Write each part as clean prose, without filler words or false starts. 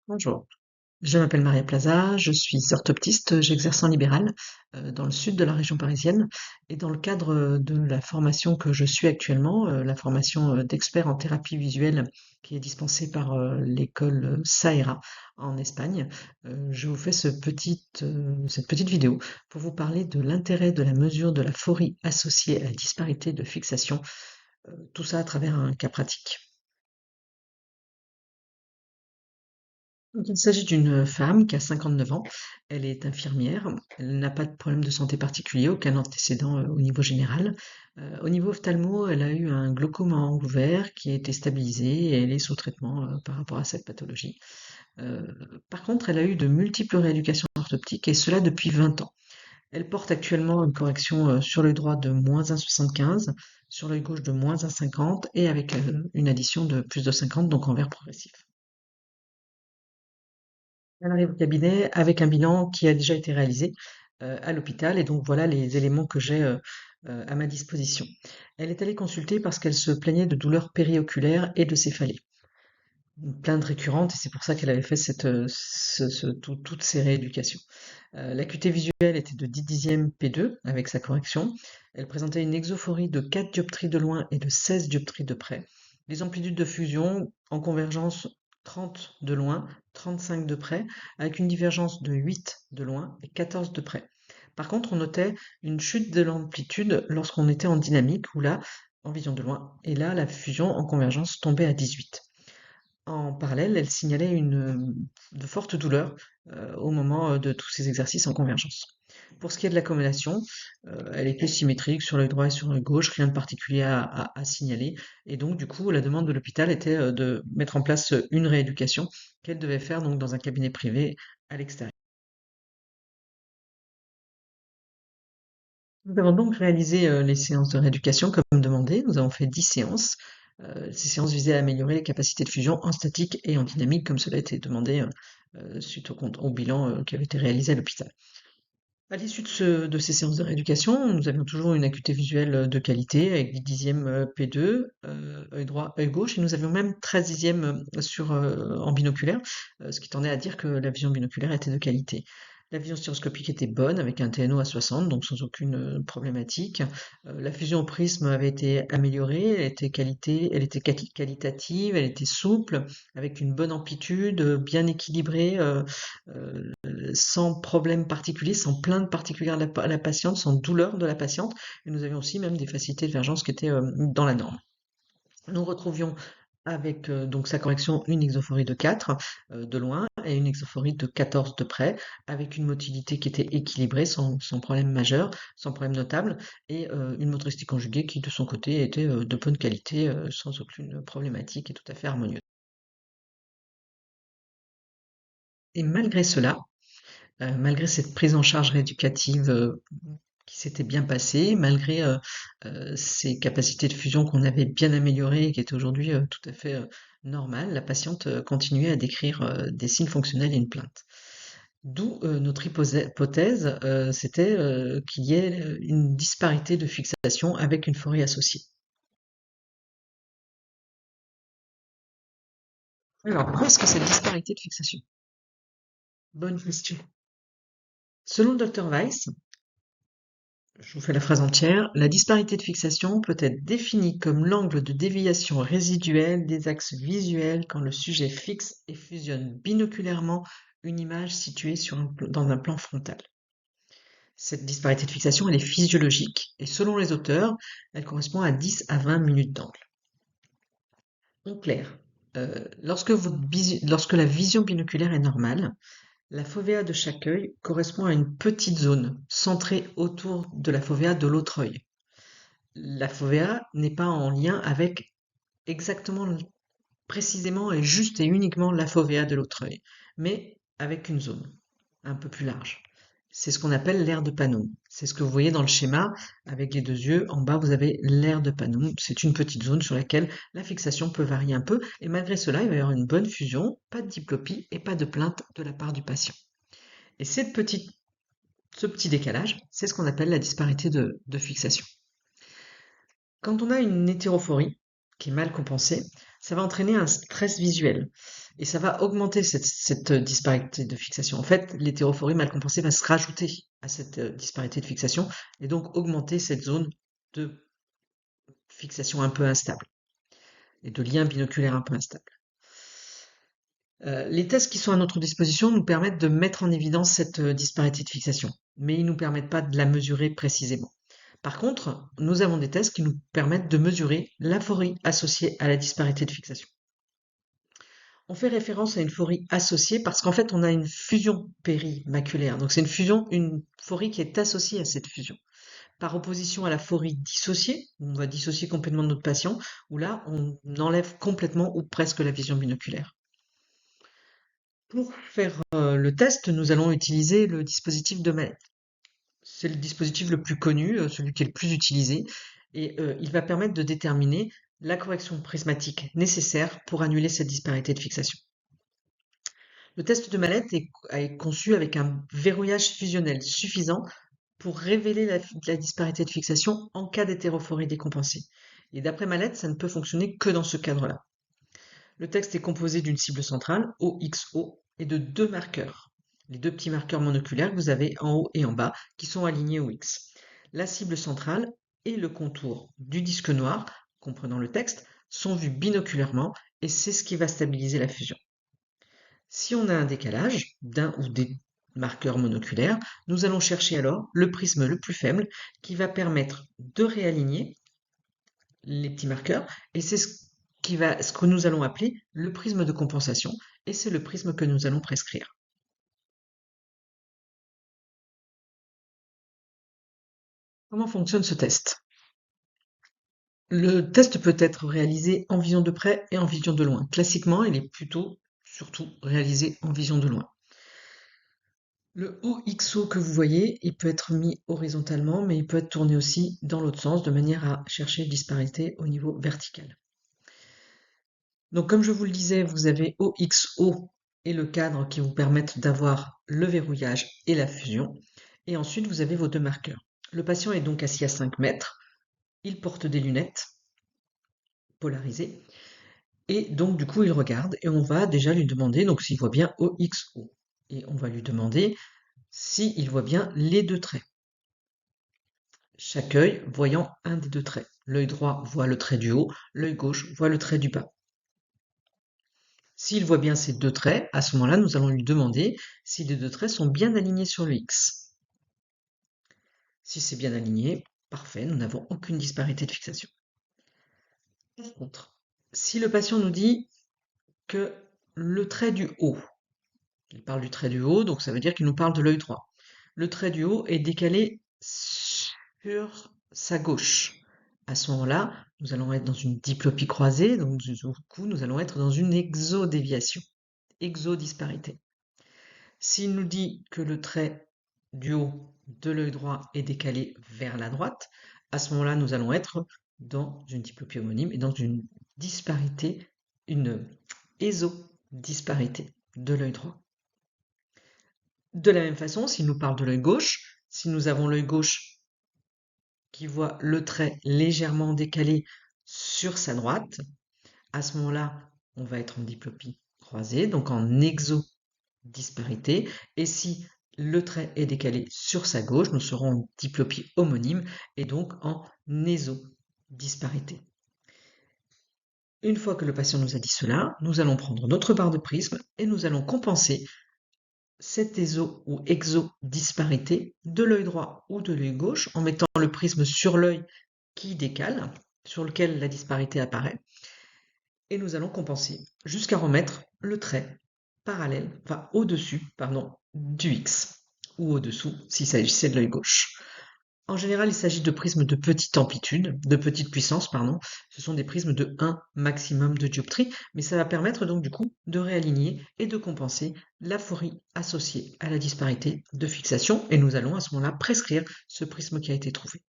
Bonjour, je m'appelle Maria Plaza, je suis orthoptiste, j'exerce en libéral dans le sud de la région parisienne et dans le cadre de la formation que je suis actuellement, la formation d'expert en thérapie visuelle qui est dispensée par l'école SAERA en Espagne, je vous fais cette petite vidéo pour vous parler de l'intérêt de la mesure de la phorie associée à la disparité de fixation, tout ça à travers un cas pratique. Donc, il s'agit d'une femme qui a 59 ans. Elle est infirmière. Elle n'a pas de problème de santé particulier, aucun antécédent au niveau général. Au niveau ophtalmo, elle a eu un glaucome à angle ouvert qui a été stabilisé et elle est sous traitement par rapport à cette pathologie. Euh, Par contre, elle a eu de multiples rééducations orthoptiques et cela depuis 20 ans. Elle porte actuellement une correction sur l'œil droit de -1,75, sur l'œil gauche de -1,50 et avec une addition de plus de 50, donc en vert progressif. Elle arrive au cabinet avec un bilan qui a déjà été réalisé à l'hôpital et donc voilà les éléments que j'ai à ma disposition. Elle est allée consulter parce qu'elle se plaignait de douleurs périoculaires et de céphalée. Une plainte récurrente et c'est pour ça qu'elle avait fait toutes ces rééducations. L'acuité visuelle était de 10 dixièmes P2 avec sa correction. Elle présentait une exophorie de 4 dioptries de loin et de 16 dioptries de près. Les amplitudes de fusion en convergence 30 de loin, 35 de près, avec une divergence de 8 de loin et 14 de près. Par contre, on notait une chute de l'amplitude lorsqu'on était en dynamique ou là, en vision de loin, et là, la fusion en convergence tombait à 18. En parallèle, elle signalait de fortes douleurs au moment de tous ces exercices en convergence. Pour ce qui est de l'accommodation, elle était symétrique sur l'œil droit et sur l'œil gauche, rien de particulier à signaler. Et donc, du coup, la demande de l'hôpital était de mettre en place une rééducation qu'elle devait faire donc dans un cabinet privé à l'extérieur. Nous avons donc réalisé les séances de rééducation comme demandé. Nous avons fait 10 séances. Ces séances visaient à améliorer les capacités de fusion en statique et en dynamique, comme cela a été demandé suite au bilan qui avait été réalisé à l'hôpital. À l'issue de ces séances de rééducation, nous avions toujours une acuité visuelle de qualité avec 10 dixièmes P2, œil droit, œil gauche, et nous avions même 13 dixièmes en binoculaire, ce qui tendait à dire que la vision binoculaire était de qualité. La vision stereoscopique était bonne avec un TNO à 60, donc sans aucune problématique. La fusion au prisme avait été améliorée, elle était qualitative, elle était souple, avec une bonne amplitude, bien équilibrée. Sans problème particulier, sans plainte particulière de la patiente, sans douleur de la patiente. Et nous avions aussi même des facilités de vergence qui étaient dans la norme. Nous retrouvions avec donc sa correction une exophorie de 4 de loin et une exophorie de 14 de près, avec une motilité qui était équilibrée, sans problème majeur, sans problème notable, et une motricité conjuguée qui de son côté était de bonne qualité, sans aucune problématique et tout à fait harmonieuse. Et malgré cela, malgré cette prise en charge rééducative qui s'était bien passée, malgré ses capacités de fusion qu'on avait bien améliorées et qui étaient aujourd'hui tout à fait normales, la patiente continuait à décrire des signes fonctionnels et une plainte. D'où notre hypothèse, c'était qu'il y ait une disparité de fixation avec une phorie associée. Alors, pourquoi est-ce que cette disparité de fixation? Bonne question. Selon le docteur Weiss, je vous fais la phrase entière. La disparité de fixation peut être définie comme l'angle de déviation résiduelle des axes visuels quand le sujet fixe et fusionne binoculairement une image située dans un plan frontal. Cette disparité de fixation, elle est physiologique et selon les auteurs, elle correspond à 10 à 20 minutes d'angle. En clair, lorsque la vision binoculaire est normale, la fovea de chaque œil correspond à une petite zone centrée autour de la fovea de l'autre œil. La fovea n'est pas en lien avec exactement, précisément et juste et uniquement la fovea de l'autre œil, mais avec une zone un peu plus large. C'est ce qu'on appelle l'aire de Panum. C'est ce que vous voyez dans le schéma avec les deux yeux. En bas, vous avez l'aire de Panum. C'est une petite zone sur laquelle la fixation peut varier un peu. Et malgré cela, il va y avoir une bonne fusion, pas de diplopie et pas de plainte de la part du patient. Et ce petit décalage, c'est ce qu'on appelle la disparité de fixation. Quand on a une hétérophorie, qui est mal compensé, ça va entraîner un stress visuel et ça va augmenter cette disparité de fixation. En fait, l'hétérophorie mal compensée va se rajouter à cette disparité de fixation et donc augmenter cette zone de fixation un peu instable et de lien binoculaire un peu instable. Les tests qui sont à notre disposition nous permettent de mettre en évidence cette disparité de fixation, mais ils ne nous permettent pas de la mesurer précisément. Par contre, nous avons des tests qui nous permettent de mesurer la phorie associée à la disparité de fixation. On fait référence à une phorie associée parce qu'en fait, on a une fusion périmaculaire. Donc, c'est une phorie qui est associée à cette fusion. Par opposition à la phorie dissociée, où on va dissocier complètement notre patient, où là, on enlève complètement ou presque la vision binoculaire. Pour faire le test, nous allons utiliser le dispositif de Mallet. C'est le dispositif le plus connu, celui qui est le plus utilisé, et il va permettre de déterminer la correction prismatique nécessaire pour annuler cette disparité de fixation. Le test de Mallet est conçu avec un verrouillage fusionnel suffisant pour révéler la disparité de fixation en cas d'hétérophorie décompensée. Et d'après Mallet, ça ne peut fonctionner que dans ce cadre-là. Le texte est composé d'une cible centrale, OXO, et de deux marqueurs. Les deux petits marqueurs monoculaires que vous avez en haut et en bas, qui sont alignés au X. La cible centrale et le contour du disque noir, comprenant le texte, sont vus binoculairement, et c'est ce qui va stabiliser la fusion. Si on a un décalage d'un ou des marqueurs monoculaires, nous allons chercher alors le prisme le plus faible qui va permettre de réaligner les petits marqueurs et c'est ce que nous allons appeler le prisme de compensation et c'est le prisme que nous allons prescrire. Comment fonctionne ce test? Le test peut être réalisé en vision de près et en vision de loin. Classiquement, il est surtout réalisé en vision de loin. Le OXO que vous voyez, il peut être mis horizontalement, mais il peut être tourné aussi dans l'autre sens, de manière à chercher une disparité au niveau vertical. Donc comme je vous le disais, vous avez OXO et le cadre qui vous permettent d'avoir le verrouillage et la fusion. Et ensuite, vous avez vos deux marqueurs. Le patient est donc assis à 5 mètres, il porte des lunettes polarisées, et donc du coup il regarde, et on va déjà lui demander donc s'il voit bien OXO. Et on va lui demander s'il voit bien les deux traits. Chaque œil voyant un des deux traits. L'œil droit voit le trait du haut, l'œil gauche voit le trait du bas. S'il voit bien ces deux traits, à ce moment-là, nous allons lui demander si les deux traits sont bien alignés sur le X. Si c'est bien aligné, parfait, nous n'avons aucune disparité de fixation. Par contre, si le patient nous dit que le trait du haut, il parle du trait du haut, donc ça veut dire qu'il nous parle de l'œil droit. Le trait du haut est décalé sur sa gauche. À ce moment-là, nous allons être dans une diplopie croisée, donc du coup, nous allons être dans une exodéviation, exodisparité. S'il nous dit que le trait du haut de l'œil droit est décalé vers la droite, à ce moment-là, nous allons être dans une diplopie homonyme et dans une disparité, une ésodisparité de l'œil droit. De la même façon, s'il nous parle de l'œil gauche, si nous avons l'œil gauche qui voit le trait légèrement décalé sur sa droite, à ce moment-là, on va être en diplopie croisée, donc en exodisparité. Et si le trait est décalé sur sa gauche, nous serons en diplopie homonyme et donc en ésodisparité. Une fois que le patient nous a dit cela, nous allons prendre notre barre de prisme et nous allons compenser cette éso ou exodisparité de l'œil droit ou de l'œil gauche en mettant le prisme sur l'œil qui décale, sur lequel la disparité apparaît, et nous allons compenser jusqu'à remettre le trait parallèle, enfin au-dessus, pardon, du X, ou au-dessous s'il s'agissait de l'œil gauche. En général, il s'agit de prismes de petite amplitude, de petite puissance, pardon. Ce sont des prismes de 1 maximum de dioptrie, mais ça va permettre donc du coup de réaligner et de compenser l'aphorie associée à la disparité de fixation, et nous allons à ce moment-là prescrire ce prisme qui a été trouvé.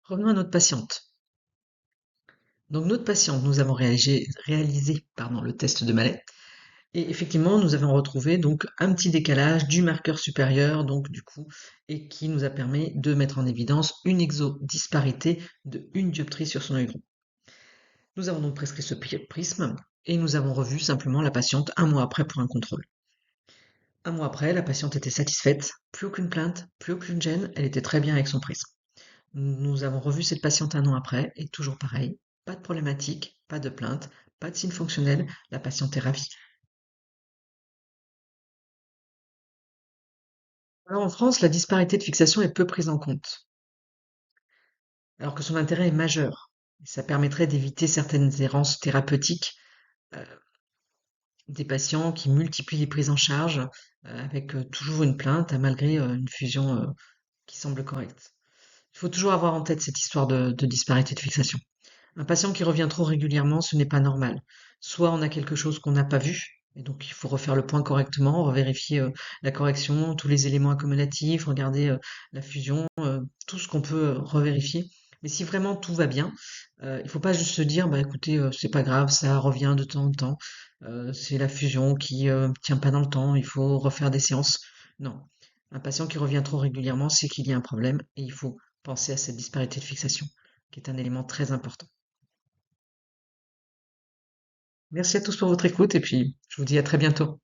Revenons à notre patiente. Donc notre patiente, nous avons réalisé le test de Mallet, Et effectivement, nous avons retrouvé donc un petit décalage du marqueur supérieur, donc du coup, et qui nous a permis de mettre en évidence une exodisparité de une dioptrie sur son œil droit. Nous avons donc prescrit ce prisme et nous avons revu simplement la patiente un mois après pour un contrôle. Un mois après, la patiente était satisfaite, plus aucune plainte, plus aucune gêne, elle était très bien avec son prisme. Nous avons revu cette patiente un an après et toujours pareil, pas de problématique, pas de plainte, pas de signe fonctionnel, la patiente est ravie. Alors en France, la disparité de fixation est peu prise en compte, alors que son intérêt est majeur. Ça permettrait d'éviter certaines errances thérapeutiques euh, des patients qui multiplient les prises en charge avec toujours une plainte malgré une fusion qui semble correcte. Il faut toujours avoir en tête cette histoire de disparité de fixation. Un patient qui revient trop régulièrement, ce n'est pas normal. Soit on a quelque chose qu'on n'a pas vu, et donc il faut refaire le point correctement, revérifier la correction, tous les éléments accumulatifs, regarder la fusion, tout ce qu'on peut revérifier. Mais si vraiment tout va bien, il faut pas juste se dire, bah écoutez, c'est pas grave, ça revient de temps en temps, c'est la fusion qui tient pas dans le temps, il faut refaire des séances. Non, un patient qui revient trop régulièrement, c'est qu'il y a un problème et il faut penser à cette disparité de fixation, qui est un élément très important. Merci à tous pour votre écoute et puis je vous dis à très bientôt.